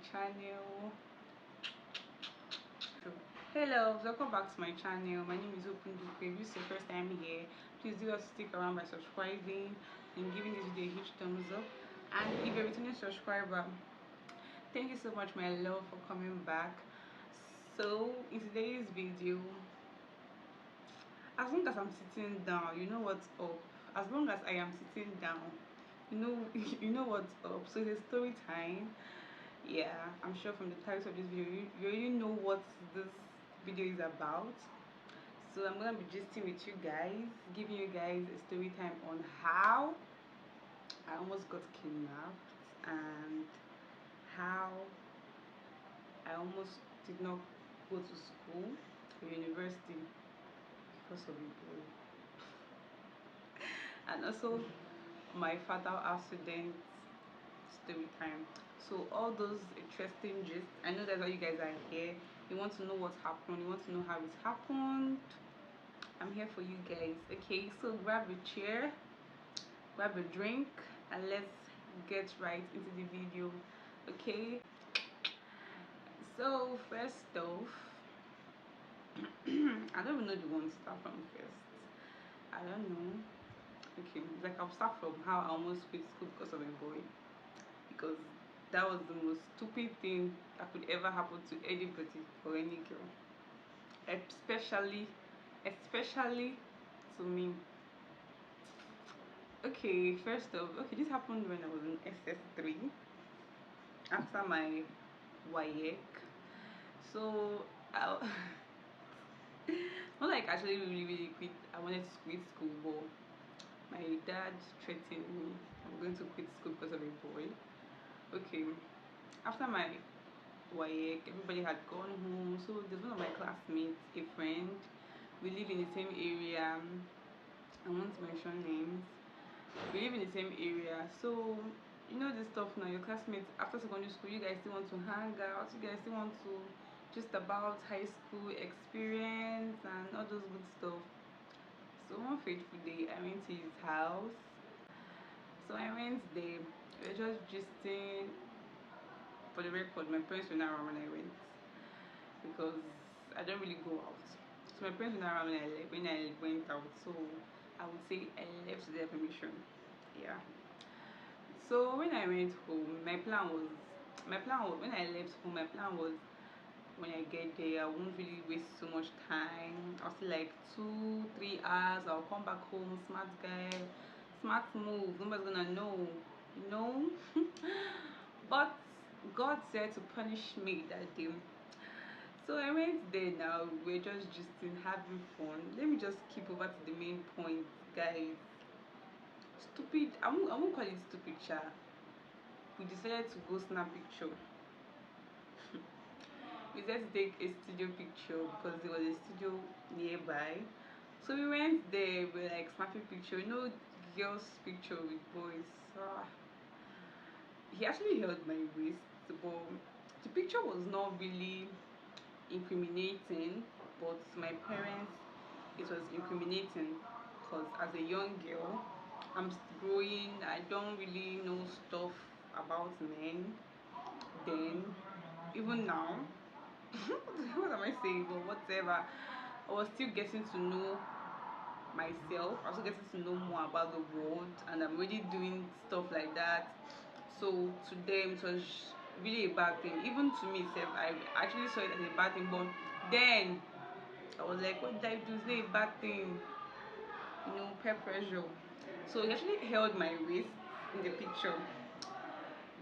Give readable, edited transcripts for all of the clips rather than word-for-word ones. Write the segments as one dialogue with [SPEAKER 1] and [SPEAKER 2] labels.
[SPEAKER 1] channel. Hey loves, welcome back to my channel. My name is Okundupe. If this is your first time here, please do us stick around by subscribing and giving this video a huge thumbs up. And if you're a returning subscriber, thank you so much, my love, for coming back. So in today's video, as long as I'm sitting down, you know what's up. As long as I am sitting down, you know what's up. So it's a story time. Yeah, I'm sure from the title of this video you already know what this video is about. So I'm gonna be gisting with you guys, giving you guys a story time on how I almost got kidnapped and how I almost did not go to school or university because of a boy, and also my fatal accident story time. So all those interesting gist, I know that's why you guys are here. You want to know what happened, you want to know how it happened. I'm here for you guys. Okay, so grab a chair, grab a drink, and let's get right into the video. Okay, so first off, I don't even know the one to start from first. I don't know. Okay, like I'll start from how I almost quit school because of a boy, because that was the most stupid thing that could ever happen to anybody or any girl, especially to me. Okay, first off, okay, this happened when I was in SS3 after my YEC. So I not like actually really quit. I wanted to quit school, but my dad threatened me I'm going to quit school because of a boy. Okay, after my YEC, everybody had gone home. So there's one of my classmates, a friend. We live in the same area. I won't mention names. We live in the same area. So you know this stuff now. Your classmates after secondary school, you guys still want to hang out. You guys still want to just about high school experience and all those good stuff. So one fateful day, I went to his house. So I went there. We were just gisting. For the record, my parents were not around when I went because I don't really go out. So my parents were not around when I went out. So I would say I left with their permission. Yeah. So when I went home, my plan was when I left home. My plan was when I get there, I won't really waste so much time. I'll see like 2-3 hours. I'll come back home, smart guy, smart move. Nobody's gonna know, you know. But God said to punish me that day. So I went there now. We're just having fun. Let me just keep over to the main point, guys. Stupid. I won't call it stupid, cha. We decided to go snap picture. We decided to take a studio picture because there was a studio nearby. So we went there. We were like snapping picture. You know, girls picture with boys. Ah, he actually held my waist, but the picture was not really incriminating, but to my parents it was incriminating because as a young girl, I'm growing. I don't really know stuff about men then. Even now, what am I saying? But whatever, I was still getting to know myself. I was also getting to know more about the world, and I'm already doing stuff like that. So to them, it was really a bad thing. Even to me, self, I actually saw it as a bad thing. But then I was like, what did I do? Is it a bad thing? You know, peer pressure. So he actually held my waist in the picture.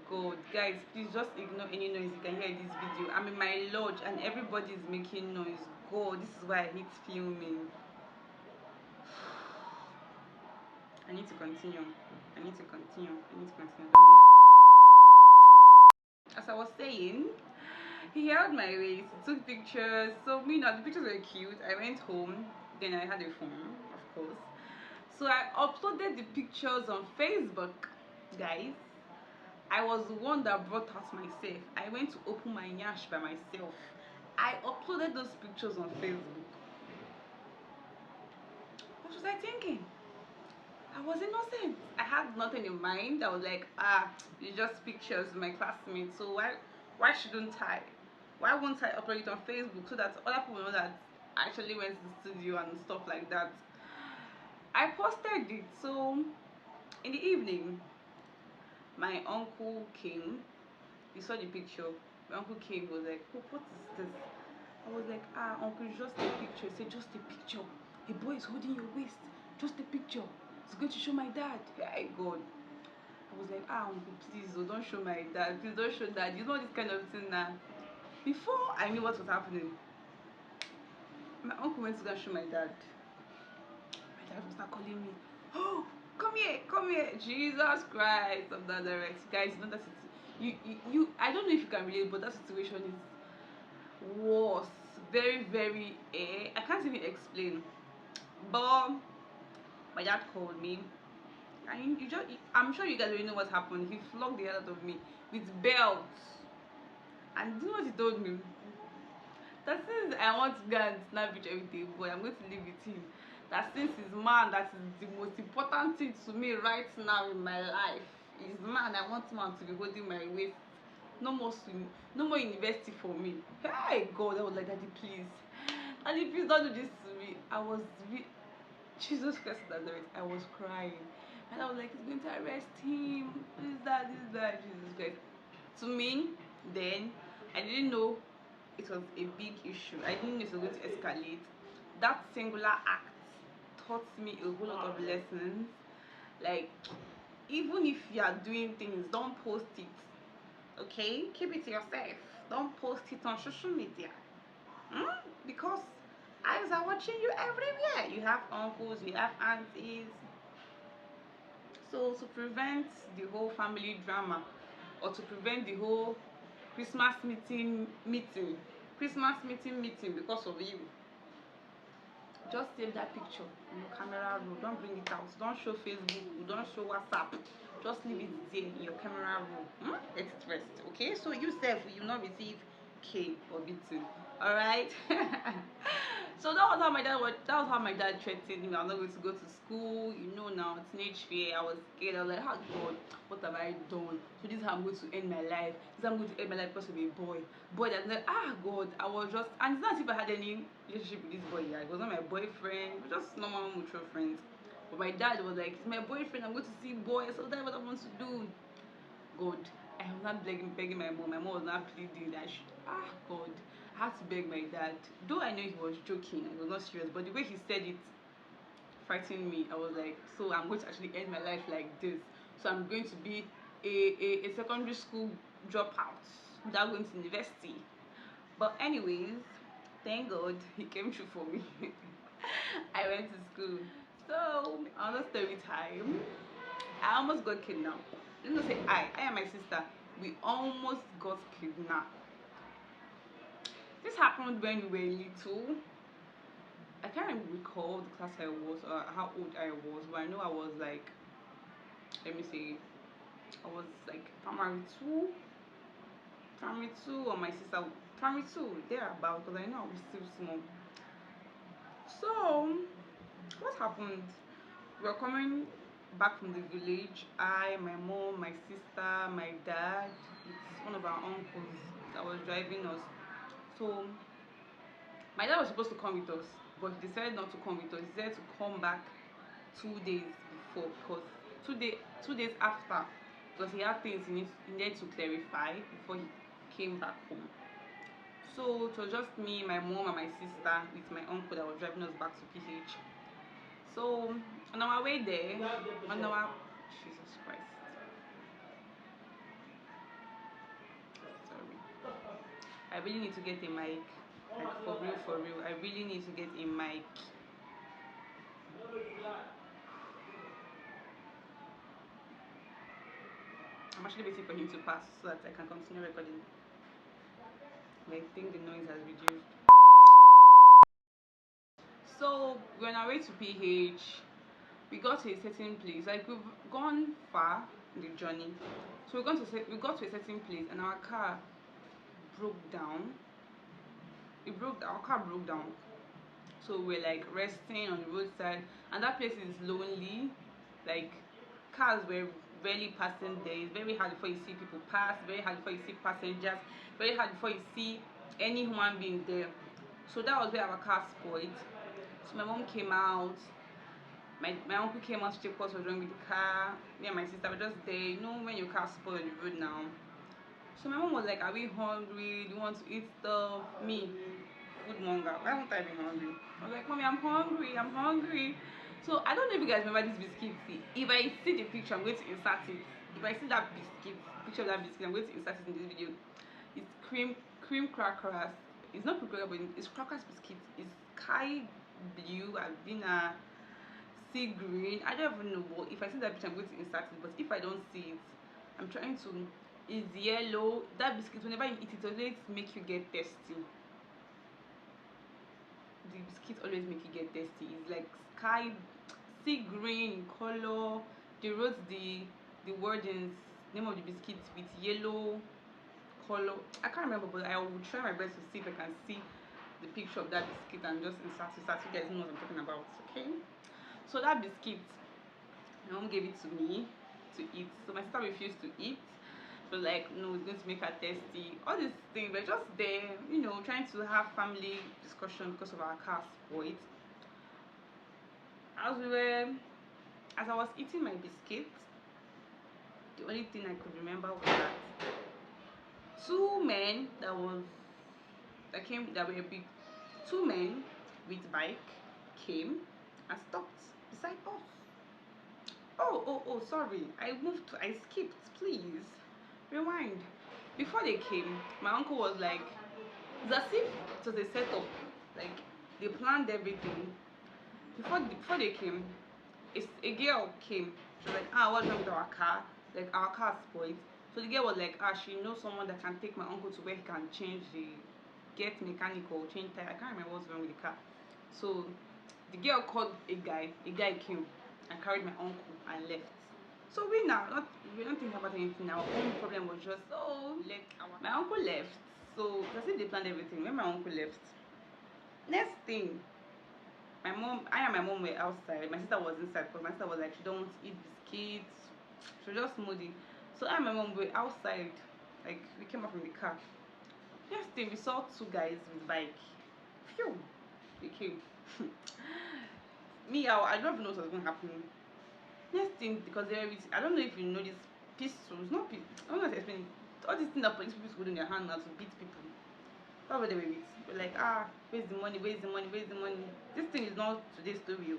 [SPEAKER 1] God, guys, please just ignore any noise you can hear in this video. I'm in my lodge and everybody is making noise. God, this is why I hate filming. I need to continue. I need to continue. I need to continue. As I was saying, he held my waist, he took pictures. So me now, the pictures were cute. I went home, then I had a phone, of course. So I uploaded the pictures on Facebook, guys. I was the one that brought out myself. I went to open my nyash by myself. I uploaded those pictures on Facebook. What was I thinking? I was innocent. I had nothing in mind. I was like, it's just pictures of my classmates. So Why shouldn't I? Why won't I upload it on Facebook so that other people know that I actually went to the studio and stuff like that? I posted it. So in the evening, my uncle came. He saw the picture. My uncle came, was like, oh, what is this? I was like, uncle, it's just a picture. He said, just a picture. A boy is holding your waist. Just a picture. It's going to show my dad. Hey God. I was like, uncle, please, oh, don't show my dad. Please don't show dad. You know this kind of thing now. Before I knew what was happening, my uncle went to go and show my dad. My dad was not calling me. Oh, come here, come here. Jesus Christ of Nazareth. Guys, you know that I don't know if you can relate, but that situation is worse. Very, very I can't even explain. But my dad called me. And I'm sure you guys already know what happened. He flogged the hell out of me with belts. And do you know what he told me? That since I want to go and snap picture with a boy, I'm going to live with him. That since he's man, that is the most important thing to me right now in my life. He's man, I want man to be holding my waist. No more swim, no more university for me. Hey God, I was like, Daddy, please. Daddy, please don't do this to me. Jesus Christ Nazareth, I was crying. And I was like, he's going to arrest him. This, that, Jesus Christ. To me, then, I didn't know it was a big issue. I didn't know it was going to escalate. That singular act taught me a whole lot of lessons. Like, even if you are doing things, don't post it. Okay? Keep it to yourself. Don't post it on social media. Because eyes are watching you everywhere. You have uncles, you have aunties. So to prevent the whole family drama, or to prevent the whole Christmas meeting because of you, just save that picture in your camera roll. Don't bring it out. Don't show Facebook. Don't show WhatsApp. Just leave it there in your camera roll. Let it rest. Okay? So you self will not receive cane or beating. Alright? So that was how my dad threatened me. I'm not going to go to school. You know now, teenage fear. I was scared. I was like, oh God, what have I done? So this is how I'm going to end my life. This is how I'm going to end my life because of a boy. Boy that's like, God, I was just, and it's not as if I had any relationship with this boy. Yeah, it was not my boyfriend. We were just normal mutual friends. But my dad was like, it's my boyfriend. I'm going to see boys. So that's what I want to do. God, I was not begging my mom. My mom was not pleading that God, I had to beg my dad. Though I know he was joking, he was not serious, but the way he said it frightened me. I was like, so I'm going to actually end my life like this. So I'm going to be a secondary school dropout without going to university. But anyways, thank God he came through for me. I went to school. So another story time. I almost got kidnapped. Let me say I and my sister, we almost got kidnapped. This happened when we were little. I can't recall the class I was or how old I was, but I know I was like, let me see, I was like primary two, or my sister primary two, thereabout, because I know I was still small. So what happened? We were coming back from the village. I, my mom, my sister, my dad, it's one of our uncles that was driving us. So my dad was supposed to come with us, but he decided not to come with us. He decided to come back 2 days before, because 2 days after, because he had things he needed to clarify before he came back home. So it was just me, my mom, and my sister with my uncle that was driving us back to PH. So on our way there, Jesus Christ. Sorry. I really need to get a mic. Like for real. I really need to get a mic. I'm actually waiting for him to pass so that I can continue recording. I think the noise has reduced. So we're on our way to PH. We got to a certain place. Like we've gone far in the journey. So we got to a certain place and our car broke down. Our car broke down. So we're like resting on the roadside, and that place is lonely. Like cars were rarely passing there. It's very hard before you see people pass, very hard before you see passengers. very hard before you see any human being there. So that was where our car spoiled. So my mom came out. My uncle came out to check what was wrong with the car. Me and my sister were just there. You know when your car spoiled on the road now. So my mom was like, "Are we hungry? Do you want to eat stuff?" Me, food monger. Why won't I be hungry? I was like, "Mommy, I'm hungry. I'm hungry." So I don't know if you guys remember this biscuit. See, if I see the picture, I'm going to insert it. If I see that biscuit, picture of that biscuit, I'm going to insert it in this video. It's cream crackers. It's not cream crackers, but it's crackers biscuit. It's sky blue. I've been a sea green. I don't even know, but if I see that picture, I'm going to insert it. But if I don't see it, I'm trying to. It's yellow. That biscuit, whenever you eat it, always make you get thirsty. The biscuit always make you get thirsty. It's like sky sea green color. They wrote the wordings, name of the biscuit with yellow color. I can't remember, but I will try my best to see if I can see the picture of that biscuit and just insert it so you guys know what I'm talking about. Okay, so that biscuit, my mom gave it to me to eat. So my sister refused to eat. So like, no, it's going to make her thirsty. All these things, we're just there, you know, trying to have family discussion because of our car spoiled. As we were, as I was eating my biscuit, the only thing I could remember was that two men that were big, two men with bike came and stopped beside us. Oh, sorry. I skipped. Please rewind. Before they came, my uncle was like, it's as if it was a setup. Like they planned everything. Before they came, a girl came. She was like, what's wrong with our car? Like our car spoiled. So the girl was like, she knows someone that can take my uncle to where he can get mechanical, change tire. I can't remember what's wrong with the car. So the girl called a guy. A guy came and carried my uncle and left. So we don't think about anything. Our only problem was just my uncle left. So as if they planned everything. When my uncle left, next thing, I and my mom were outside. My sister was inside because my sister was like, she don't want to eat biscuits. She was just moody. So I and my mom were outside. Like we came up from the car. Next thing, we saw two guys with bike. Phew, they came. I don't even know what was going to happen. Next thing, because I don't know if you know these pistols, not pistols, I don't know how to explain it. All these things that police people hold in their hand now to beat people. That's what they were with. We're like, where's the money? Where's the money? Where's the money? This thing is not today's story.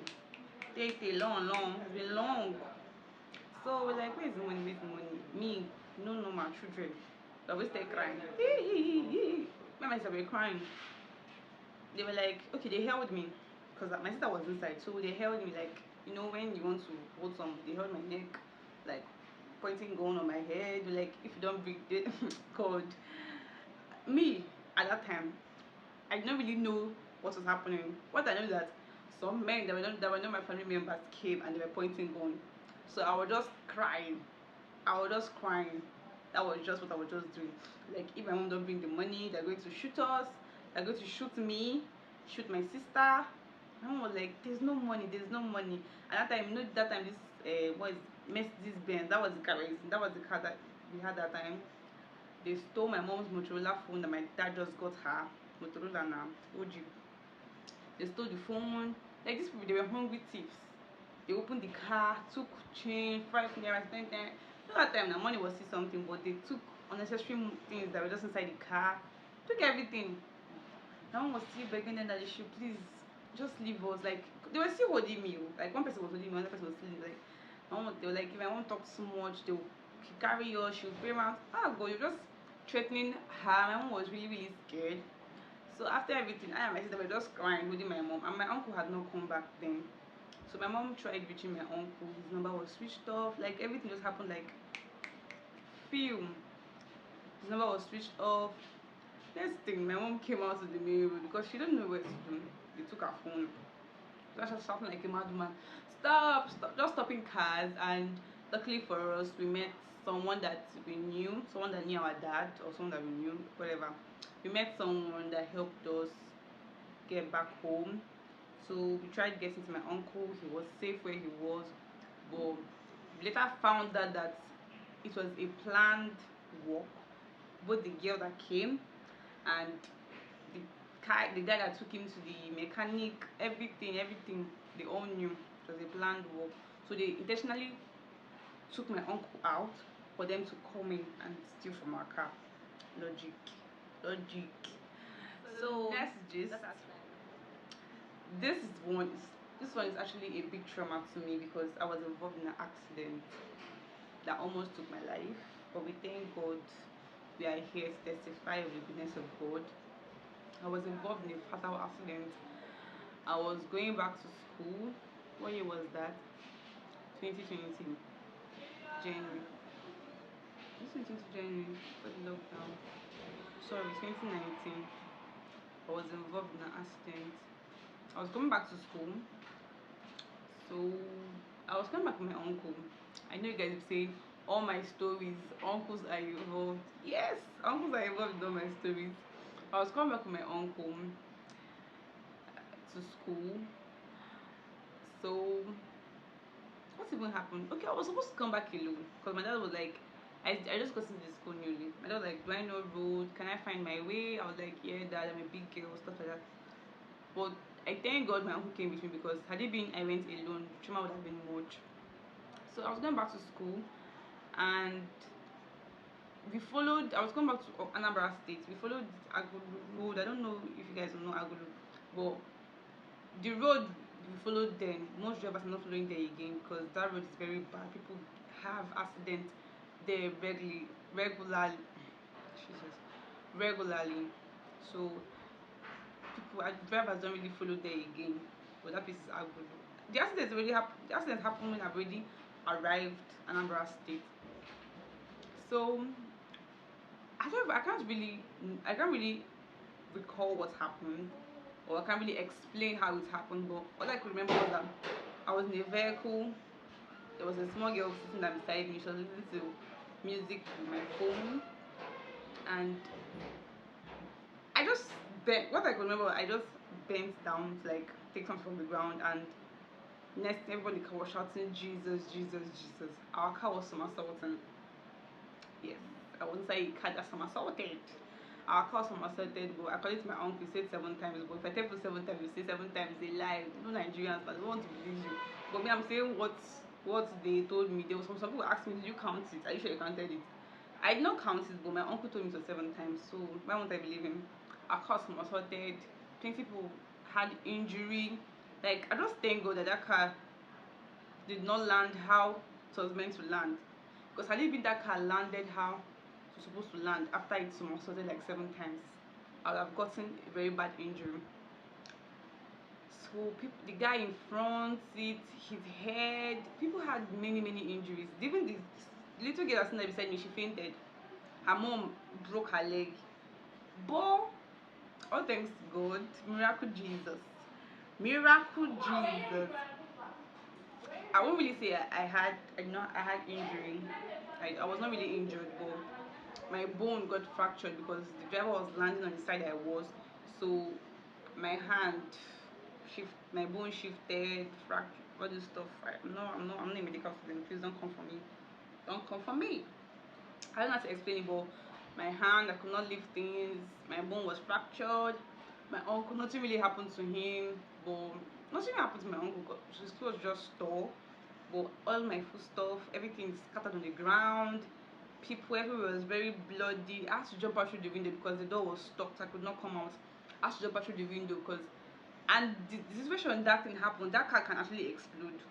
[SPEAKER 1] It's long. It's been long. So we're like, where's the money? Where's the money? Me, no normal children. They always start crying. My sister were crying. They were like, okay, they held me because my sister was inside, so they held me like, you know, when you want to hold some, they held my neck, like pointing gun on my head, like if you don't break the code. Me at that time, I didn't really know what was happening. What I know is that some men that were not my family members came and they were pointing gun. So I was just crying. That was just what I was just doing. Like if my mom don't bring the money, they're going to shoot us. They're going to shoot me, shoot my sister. My mom was like, "There's no money. There's no money." And that time this Mercedes Benz. That was the car racing. That was the car that we had that time. They stole my mom's Motorola phone that my dad just got her. Motorola now, OG. They stole the phone. Like these people, they were hungry thieves. They opened the car, took change, 5 naira, 10 naira. That time, the money was still something, but they took unnecessary things that were just inside the car. Took everything. My mom was still begging them that they should please just leave us. Like they were still holding me. Like one person was holding me, another person was still like. They were like, if I won't talk too much, they'll carry us. She'll pay my God, you're just threatening her. My mom was really, really scared. So after everything, I and my sister were just crying, holding my mom, and my uncle had not come back then. So my mom tried reaching my uncle. His number was switched off. Like everything just happened like film. His number was switched off. Next thing, my mom came out to the main road because she didn't know where to do. They took her phone. So she was shouting like a madman. Stop, just stopping cars. And luckily for us, we met someone that we knew, someone that knew our dad, or someone that we knew, whatever. We met someone that helped us get back home. So we tried getting to my uncle. He was safe where he was, but we later found out that it was a planned walk. both the girl that came and the guy that took him to the mechanic, everything they all knew. It was a planned work. So they intentionally took my uncle out for them to come in and steal from our car. Logic. Logic. So that's just this is one this one is actually a big trauma to me because I was involved in an accident that almost took my life. But we thank God we are here to testify of the goodness of God. I was involved in a fatal accident. I was going back to school. What year was that? 2020 January. This is 20 January for the lockdown. Sorry, 2019. I was involved in an accident. I was coming back to school. So I was coming back with my uncle. I know you guys will say all my stories, uncles are involved. Yes, uncles are involved in all my stories. I was coming back with my uncle to school. So what even happened? Okay, I was supposed to come back alone because my dad was like, I just got into the school newly. My dad was like, do I know road? Can I find my way? I was like, yeah, dad, I'm a big girl, stuff like that. But I thank God my uncle came with me because had it been I went alone, the trauma would have been much. So I was going back to school and I was going back to Anambra State. We followed Agulu Road. I don't know if you guys know Agulu, but the road we followed then, most drivers are not following there again because that road is very bad. People have accidents there regularly. Jesus, regularly. So drivers don't really follow there again. But that place is Agulu. The accident happened when I've already arrived Anambra State. So I can't really recall what happened, or I can't really explain how it happened. But all I could remember was that I was in a vehicle. There was a small girl sitting there beside me. She was listening to music with my phone, and I just bent. What I could remember, I just bent down to like take something from the ground, and next thing everybody was shouting, "Jesus, Jesus, Jesus!" Our car was somersaulting. Yes, I wouldn't say a car that somersaulted. Our car somersaulted, but according to my uncle, he said 7 times. But if I tell you 7 times, you say 7 times, they lie. No Nigerians, but they don't want to believe you. But me, I'm saying what they told me. There was some people asked me, "Did you count it? Are you sure you counted it?" I did not count it, but my uncle told me it was 7 times. So why won't I believe him? Our car somersaulted. 20 people had injury. Like I just thank God that that car did not land how it was meant to land. Because had it been that car landed how it was supposed to land after it somersaulted like 7 times, I would have gotten a very bad injury. So the guy in front, his head, people had many injuries. Even this little girl that's beside me, she fainted. Her mom broke her leg. But all thanks to God, miracle Jesus. Miracle Jesus. I won't really say I had injury. I was not really injured, but my bone got fractured because the driver was landing on the side I was. So my my bone shifted, fractured, all this stuff. I'm not a medical student. Please don't come for me. Don't come for me. I don't know how to explain it, but my hand, I could not lift things. My bone was fractured. My uncle, nothing really happened to him, but nothing happened to my uncle because his clothes just tore. But all my food stuff, everything is scattered on the ground. People everywhere was very bloody. I had to jump out through the window because the door was stuck. So I could not come out. I had to jump out through the window because, and the situation that thing happened, that car can actually explode.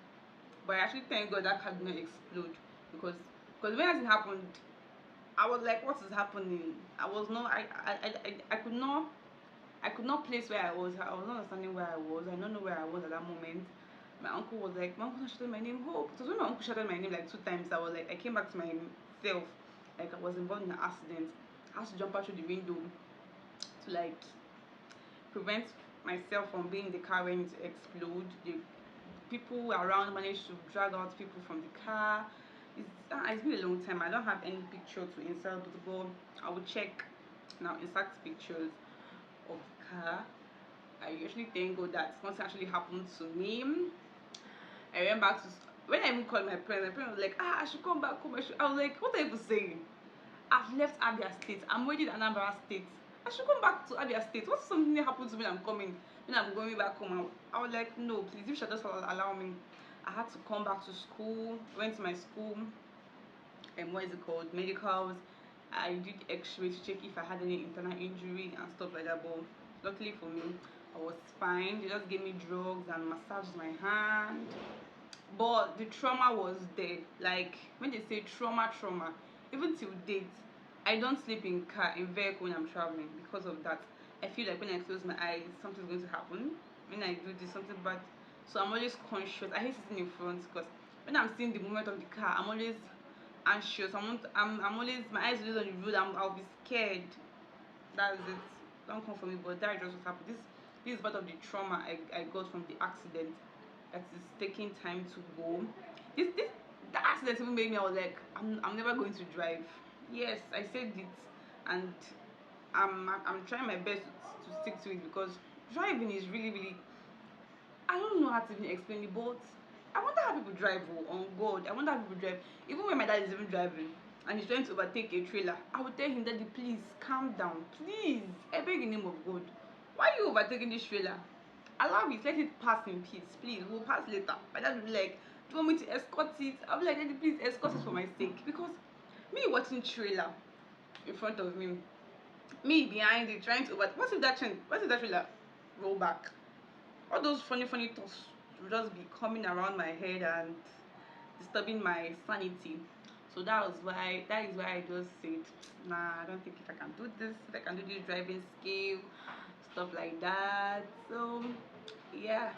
[SPEAKER 1] But I actually thank God that car did not explode because when it happened, I was like, what is happening? I was not I could not place where I was. I was not understanding where I was. I don't know where I was at that moment. My uncle was like, my uncle shouted my name, Hope. So when my uncle shouted my name like 2 times, I was like, I came back to myself. Like I was involved in an accident. I had to jump out through the window to like prevent myself from being in the car when it explode. The people around managed to drag out people from the car. It's been a long time. I don't have any picture to insert, but I will check now. Insert pictures of the car. I usually thank God that nothing actually happened to me. I went back to when I even called my parents was like, I should come back home. I was like, what are you even saying? I've left Abia State. I'm already in Anambra State. I should come back to Abia State. What's something that happened to me when I'm coming? When I'm going back home, I was like, no, please, you should just allow me. I had to come back to school. Went to my school, and what is it called? Medicals. I did X-ray to check if I had any internal injury and stuff like that. But luckily for me, I was fine. They just gave me drugs and massaged my hand. But the trauma was there. Like when they say trauma, even till date, I don't sleep in vehicle when I'm traveling because of that. I feel like when I close my eyes, something's going to happen. When I do this, something bad. So I'm always conscious. I hate sitting in front because when I'm seeing the movement of the car, I'm always anxious. I'm always, my eyes are always on the road. I'll be scared. That's it. Don't come for me. But that just what happened. This is part of the trauma I got from the accident that is taking time to go. This the accident even made me, I was like, I'm never going to drive. Yes, I said it, and I'm trying my best to stick to it because driving is really, I don't know how to even explain it, but I wonder how people drive. Oh, on God, I wonder how people drive. Even when my dad is even driving and he's trying to overtake a trailer, I would tell him, Daddy, please calm down, please. I beg in the name of God. Why are you overtaking this trailer? Allow it, let it pass in peace, please. We'll pass later. My dad will be like, do you want me to escort it? I'll be like, Daddy, please escort it for my sake. Because me watching trailer in front of me behind it trying to over. What if that trailer roll back? All those funny thoughts will just be coming around my head and disturbing my sanity. So that is why I just said, nah, I don't think if I can do this, if I can do this driving skill, stuff like that. So yeah,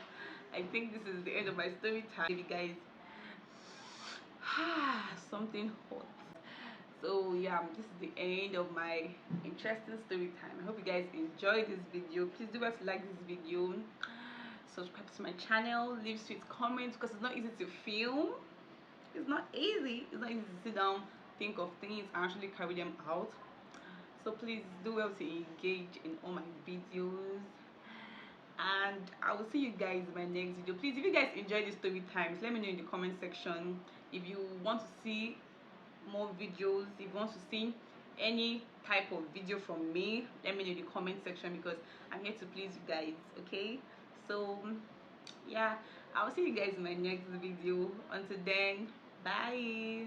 [SPEAKER 1] I think this is the end of my story time. Maybe guys, something hot. So yeah, this is the end of my interesting story time. I hope you guys enjoyed this video. Please do well to like this video, subscribe to my channel, leave sweet comments because it's not easy to film. It's not easy to sit down, think of things and actually carry them out. So please do well to engage in all my videos, and I will see you guys in my next video. Please, if you guys enjoy the story times, let me know in the comment section. If you want to see more videos, if you want to see any type of video from me, let me know in the comment section because I'm here to please you guys. Okay, so yeah, I'll see you guys in my next video. Until then, bye.